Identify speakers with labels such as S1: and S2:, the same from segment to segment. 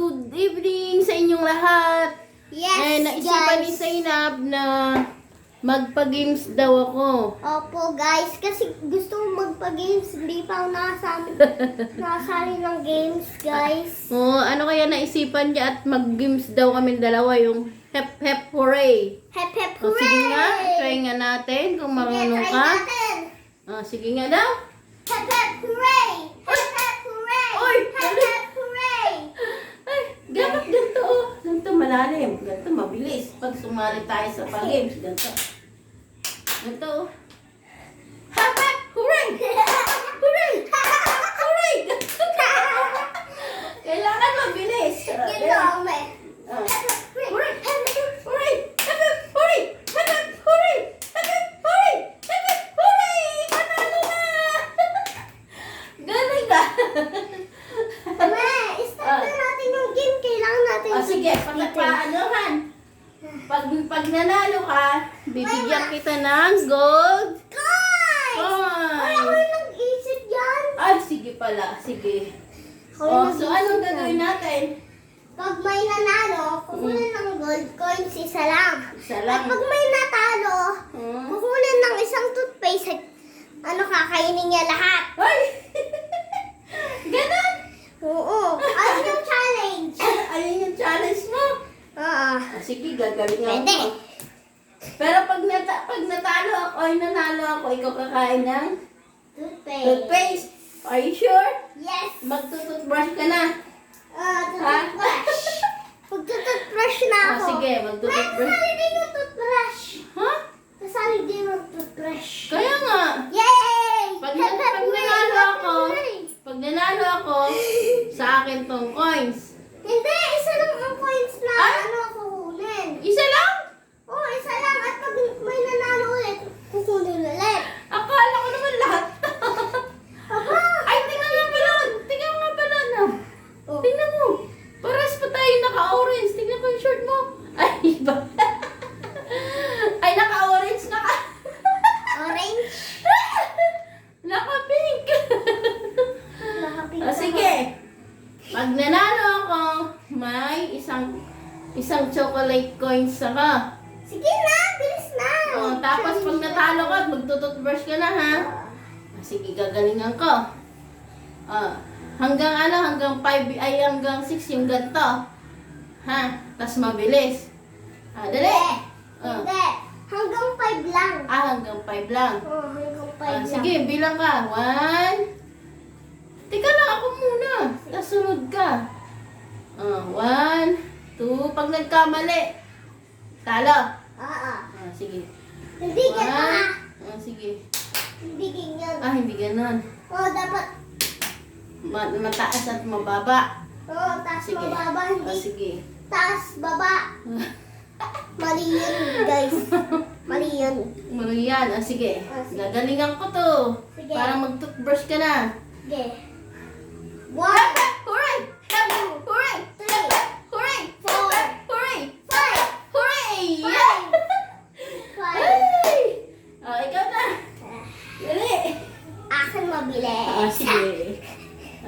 S1: good evening sa inyong lahat.
S2: Yes,
S1: naisipan ni
S2: guys.
S1: Zainab na magpa-games daw ako.
S2: Opo, guys. Kasi gusto mo magpa-games. Hindi pa ako nakasali ng games, guys.
S1: Ano kaya naisipan niya at mag-games daw kami dalawa, yung hep hep hooray.
S2: Hep, hep,
S1: Sige
S2: hooray!
S1: nga, try nga natin kung marunong
S2: Try
S1: ka.
S2: natin.
S1: Sige nga daw.
S2: Hep, hep, hooray! Hep, hep, hooray!
S1: Oy,
S2: Hep, hep, hooray!
S1: Ay, dapat ganito oh. Ganito malalim. Ganito mabilis. Pag sumali tayo sa pag-games, ganito. Ganito oh. Hep hep hooray! Hooray! Hooray! Kailangan mabilis.
S2: Gino, me.
S1: Ah.
S2: Hep, hep, hooray!
S1: Hooray! Hooray! Hep hep hooray! Hep hep hooray! Hep hep hooray! Hep hep hooray! Panalo na! Galing ka!
S2: Me, start na natin yung game. Kailangan natin
S1: Sige, paanohan. Pag nanalo ka, bibigyan kita ng gold.
S2: Guys! Ay, ako
S1: Coin.
S2: yung nag-isip yan.
S1: Ay, sige pala. Sige.
S2: Ako yung
S1: So
S2: nag-isip
S1: anong
S2: yan.
S1: gagawin natin?
S2: Pag may nanalo, kukunin ng gold coins, isa lang.
S1: Isa
S2: At
S1: lang.
S2: pag may natalo,
S1: Hmm?
S2: kukunin ng isang toothpaste at kakainin niya lahat.
S1: Ay! Ganon!
S2: Oo. Ayun yung challenge.
S1: Ayun yung challenge mo.
S2: Oo.
S1: Sige, gagalingan
S2: Pwede.
S1: ko. Pero pag natalo ako, ay nanalo ako, ikaw kakain ng
S2: Toothpaste.
S1: toothpaste. Are you sure?
S2: Yes.
S1: Magtututbrush ka na.
S2: Toothbrush. Pag-toothbrush na ako.
S1: Sige,
S2: May
S1: magtututbrush.
S2: kasali din yung toothbrush.
S1: Ha?
S2: Kasali din yung toothbrush.
S1: Kaya nga.
S2: Yay!
S1: Pag
S2: Hep, hep, hooray!
S1: nanalo
S2: Hep,
S1: ako,
S2: hooray!
S1: pag nanalo ako, sa akin tong coins.
S2: Hindi, isa lang ang coins na
S1: Ay!
S2: kukunin.
S1: Isa lang?
S2: Oo, isa lang. At pag may nanalo ulit, kukunin ulit.
S1: Akala ko naman lahat.
S2: Aba!
S1: Ay, tingnan nga pala. Tingnan nga pala na.
S2: Oh.
S1: Tingnan mo. Paras pa tayo naka-orange. Tingnan ko yung shirt mo. Ay, iba. Ay, naka-orange.
S2: Orange.
S1: Naka-pink.
S2: Nakapink
S1: Sige. Pag nanalo ako, may isang chocolate coins saka.
S2: Sige na, bilis na.
S1: Tapos pag natalo ka, magtututbrush ka na ha. Sige, gagalingan ko. Hanggang 5 ay hanggang 6 yung ganito. Ha? Tapos mabilis. Dali.
S2: Hindi. Hanggang 5 lang.
S1: Hanggang 5 lang.
S2: Oo, hanggang 5 lang.
S1: Sige, bilang ka. 1. Teka lang ako muna. Tapos sunod ka. 1, 2. Pag nagkamali, talo.
S2: Oo.
S1: Sige.
S2: Hindi ganun ha.
S1: Sige.
S2: Hindi ganyan.
S1: Hindi ganon.
S2: Oo, dapat.
S1: Mataas at mababa.
S2: Oo, taas
S1: Sige.
S2: mababa. Hindi
S1: Sige.
S2: taas baba. Mali yun, guys. Mali yun.
S1: Yan. Sige.
S2: Sige.
S1: Gagalingan ko to.
S2: Sige.
S1: Para mag-toothbrush ka na.
S2: Okay. 1,
S1: Hooray! Hooray!
S2: 3,
S1: Hooray!
S2: 4,
S1: Hooray!
S2: 5,
S1: Hooray!
S2: 5.
S1: Ay! Ikaw na. Dali.
S2: Akin mabilis.
S1: Sige.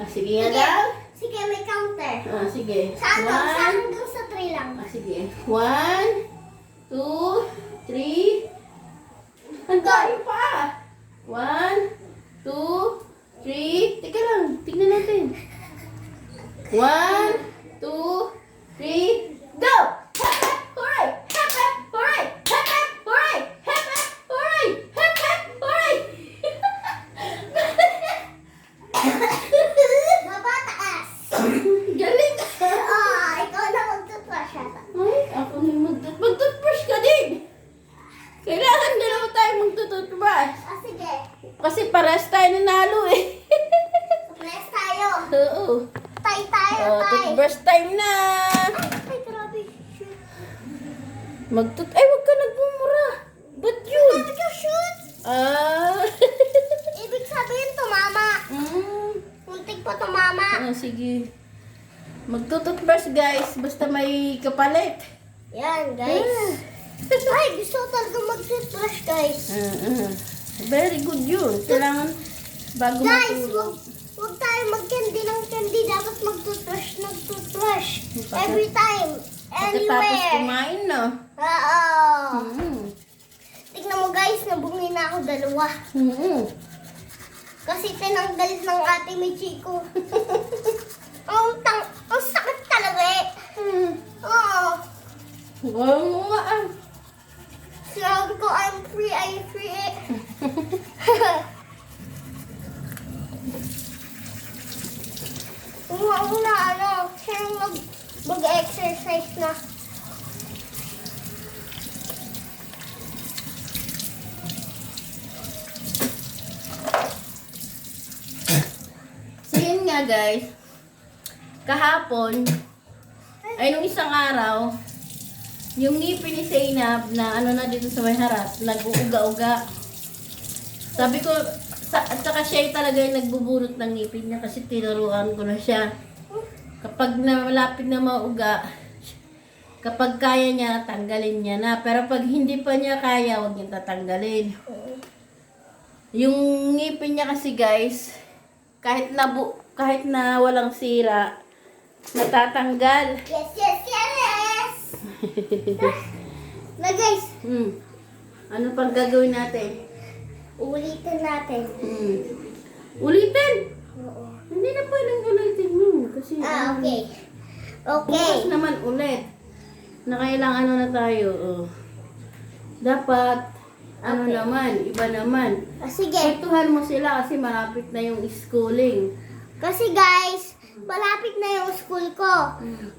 S1: Sige nga
S2: Sige.
S1: daw.
S2: Sige, may counter.
S1: Sige.
S2: Saan to?
S1: One.
S2: Saan hanggang sa 3 lang?
S1: Sige. 1, 2, 3. Hanggang pa. 1, 2, 3. Teka lang. Tignan natin. 1, 2, 3. Go! Hep, hep, hooray! Hep, hep, hooray! Hep, hep, hooray! Hep, hep, hooray! Hep, hep, hooray!
S2: Baba, taas.
S1: Galing!
S2: Ikaw na mag-toothbrush ata.
S1: Ay, ako na yung mag-toothbrush ka din. Kailangan dalawa tayo mag-toothbrush.
S2: Sige.
S1: Kasi pares tayo nanalo eh.
S2: Press tayo.
S1: Oo.
S2: Tay tayo, tay.
S1: Toothbrush time na.
S2: Ay, grabe.
S1: Ay, wag ka nagmumura. Ba't yun?
S2: Nag-shoot. Ibig sabihin, tumama. Muntik pa tumama.
S1: Sige. Magtutoothbrush guys. Basta may kapalit.
S2: Yan, guys. Ay, gusto ko talaga mag-toothbrush, guys.
S1: Very good yun. Kailangan bago
S2: Guys,
S1: matulog.
S2: Huwag tayo mag-candy ng candy. Dapat mag-toothbrush ng toothbrush. Every time.
S1: Pagkatapos
S2: Anywhere.
S1: kumain, no?
S2: Oo.
S1: Mm.
S2: Tignan mo guys, nabungi na ako dalawa.
S1: Mm.
S2: Kasi tinanggal ng ate Michiko. Ang sakit talaga eh.
S1: Mm.
S2: Oo.
S1: Gawin mo nga ah.
S2: Sinabi ko, I'm free eh. Una, siya yung mag-exercise na.
S1: So yun nga guys, kahapon, ay nung isang araw, yung ngipin ni Zainab na ano na dito sa may harap, nag-uuga-uga. Sabi ko, at saka siya talaga yung nagbubunot ng ngipin niya kasi tinuruan ko na siya. Kapag malapit na mauga, kapag kaya niya, tanggalin niya na. Pero pag hindi pa niya kaya, huwag niya tatanggalin. Yung ngipin niya kasi guys, kahit na walang sira, natatanggal.
S2: Yes! Na guys,
S1: Ano pang gagawin natin?
S2: ulitin natin.
S1: Ulitin!
S2: Oo.
S1: Hindi na pwedeng ulitin mo. Kasi
S2: Okay.
S1: bukas naman ulit. Na kailangan ano na tayo. Oh. Dapat, ano
S2: Okay.
S1: naman, iba naman.
S2: Sige.
S1: Kwentuhan mo sila kasi malapit na yung schooling.
S2: Kasi guys, malapit na yung school ko.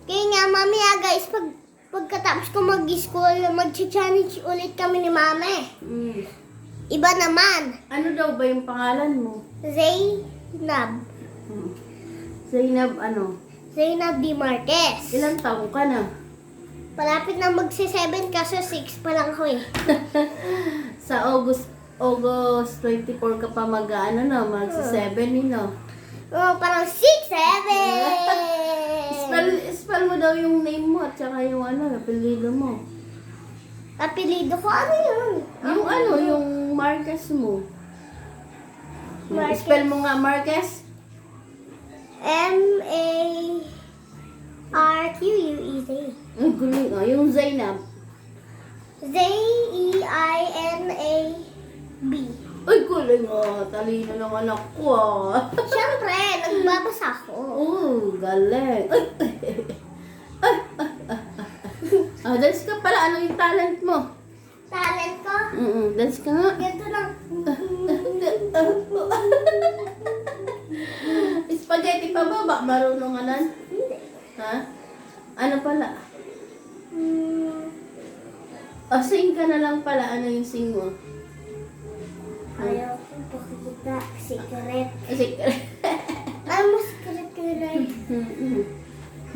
S2: Kaya nga, mamaya guys, pagkatapos ko mag-school, mag-challenge ulit kami ni mami. Iba naman.
S1: Ano daw ba yung pangalan mo?
S2: Zainab.
S1: Zainab ano?
S2: Zainab Di Marquez.
S1: Ilang taong ka na?
S2: Palapit na magsi-7 kaso 6 pa lang ko eh.
S1: Sa August 24 ka pa mag-ano no? Magsi-7 no?
S2: Oh, parang 6, 7.
S1: Spell mo daw yung name mo at saka yung ano, apelyido mo.
S2: Apelido ko, ano yun?
S1: Yung ano, yung Marquez mo.
S2: Marquez.
S1: Spell mo nga Marquez.
S2: M-A-R-Q-U-E-Z.
S1: Ang guling ah. Yung Zainab.
S2: Z-E-I-N-A-B.
S1: Ay, guling ah. Talino ng anak ko ah.
S2: Siyempre, nagbabasa ko.
S1: Oh, galing. Ay. Dance ka pala. Ano yung talent mo?
S2: Talent ko,
S1: Dance ka nga.
S2: ganito lang.
S1: Spaghetti pa ba? Bak marunong ka nan?
S2: Hindi.
S1: Ha? Ano pala?
S2: Hmm,
S1: Sing ka na lang pala. Ano yung sing mo?
S2: ayaw kong pakikita. Secret.
S1: Secret.
S2: Ano mo secret ko na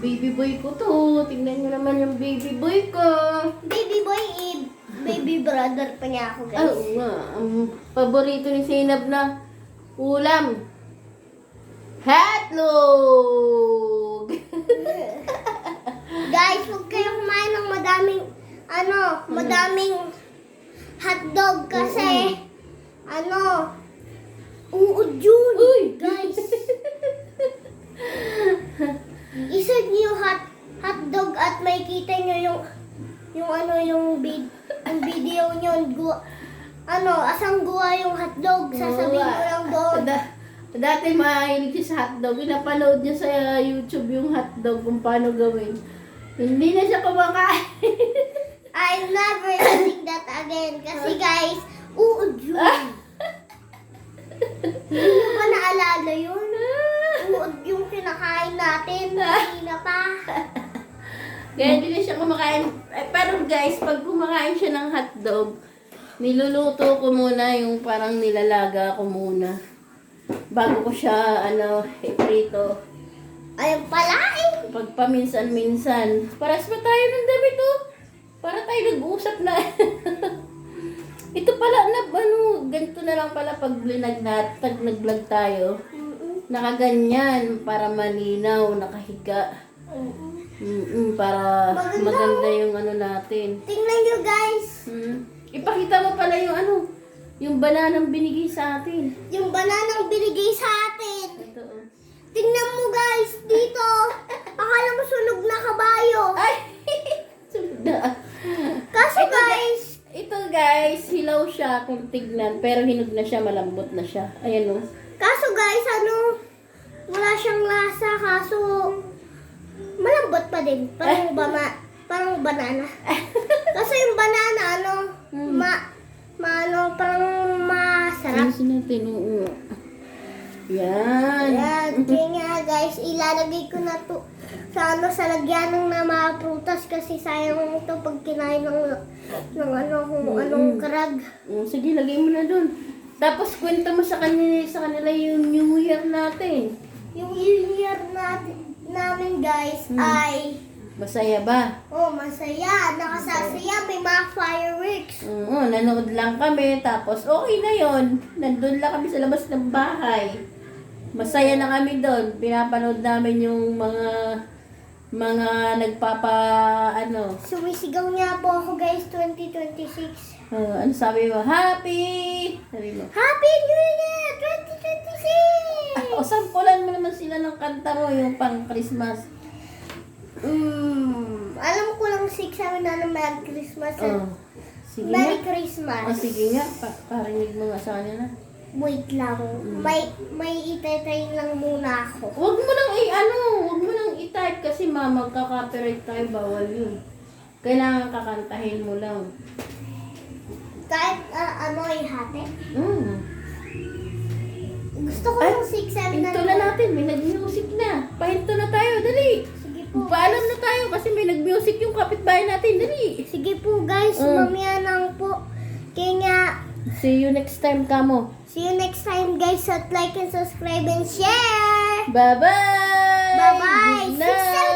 S1: Baby boy ko to. Tingnan nyo naman yung baby boy ko.
S2: Baby boy, baby brother pa niya ako, guys.
S1: Oo nga. Ang paborito ni Zainab na ulam. Hotdog!
S2: Guys, huwag kayo kumain ng madaming hotdog kasi, uod yun.
S1: Uy!
S2: Guys, isearch niyo hotdog at makikita niyo yung video niyo. Asang guwa yung hotdog, sasabihin ko lang doon.
S1: Dati mahilig siya sa hotdog. Pinapanood niya sa YouTube yung hotdog kung paano gawin. Hindi na siya kumakain.
S2: I'm never eating that again. Kasi guys, uod yun. Hindi nyo ba naalala yun? Uod yung kinakain natin. Hindi na pa.
S1: Kaya hindi na siya kumakain. Pero guys, pag kumakain siya ng hotdog, niluluto ko muna yung parang nilalaga ko muna. Bago ko siya, iprito.
S2: Ayun pala eh.
S1: Pag paminsan-minsan. Paras pa tayo ng damit oh. Para tayo nag-uusap na. Ito pala, ganito na lang pala pag nag-vlog tayo. Nakaganyan, para malinaw, nakahiga. Para maganda yung natin.
S2: Tingnan nyo guys.
S1: Ipakita mo pala yung bananang binigay sa atin.
S2: Yung bananang binigay sa atin.
S1: Ito oh.
S2: Tingnan mo guys, dito. Akala mo sunog na ka ba?
S1: daw siya kung tignan, pero hinog na siya, malambot na siya. Ayan o.
S2: Kaso guys, wala siyang lasa, kaso malambot pa din. Parang banana. Kaso yung banana, parang masarap.
S1: Ayusin natin, oo. Yan.
S2: Ayan, kaya nga guys, ilalagay ko na to sa lagyan ng mga prutas kasi sayang ito pag kinain ng anong karag.
S1: Sige, lagay mo na dun. Tapos kwento mo sa kanila yung New Year natin.
S2: Yung year namin guys ay
S1: Masaya ba?
S2: masaya, nakasasaya, may mga fireworks.
S1: Oo, nanood lang kami, tapos okay na yon. Nandun lang kami sa labas ng bahay. Masaya na kami doon. Pinapanood namin yung mga
S2: Sumisigaw niya po ako guys, 2026.
S1: ano sabi mo? Happy! Sabi mo.
S2: Happy New Year 2026!
S1: O, sampulan mo naman sila ng kanta mo, yung pang Christmas.
S2: Alam ko lang 6 sabi na ng Merry Christmas.
S1: Sige
S2: Merry
S1: nga.
S2: Christmas.
S1: Sige nga, parinig mo nga sa kanila.
S2: Wait lang. May itetry lang muna ako.
S1: Huwag mo nang i-type kasi magka-copyright tayo, bawal yun. Kailangan kakantahin mo lang.
S2: Kahit ihati. Gusto ko
S1: Ay,
S2: yung 6 7
S1: Hinto na natin, may nag-music na. Pahinto na tayo, dali.
S2: Sige po.
S1: Paalam na tayo kasi may nag-music yung kapitbahay natin, dali.
S2: Sige po guys, mamaya lang po. Kaya nga,
S1: See you next time, kamo.
S2: see you next time guys at like and subscribe and share.
S1: Bye-bye!
S2: Bye-bye.
S1: Good night!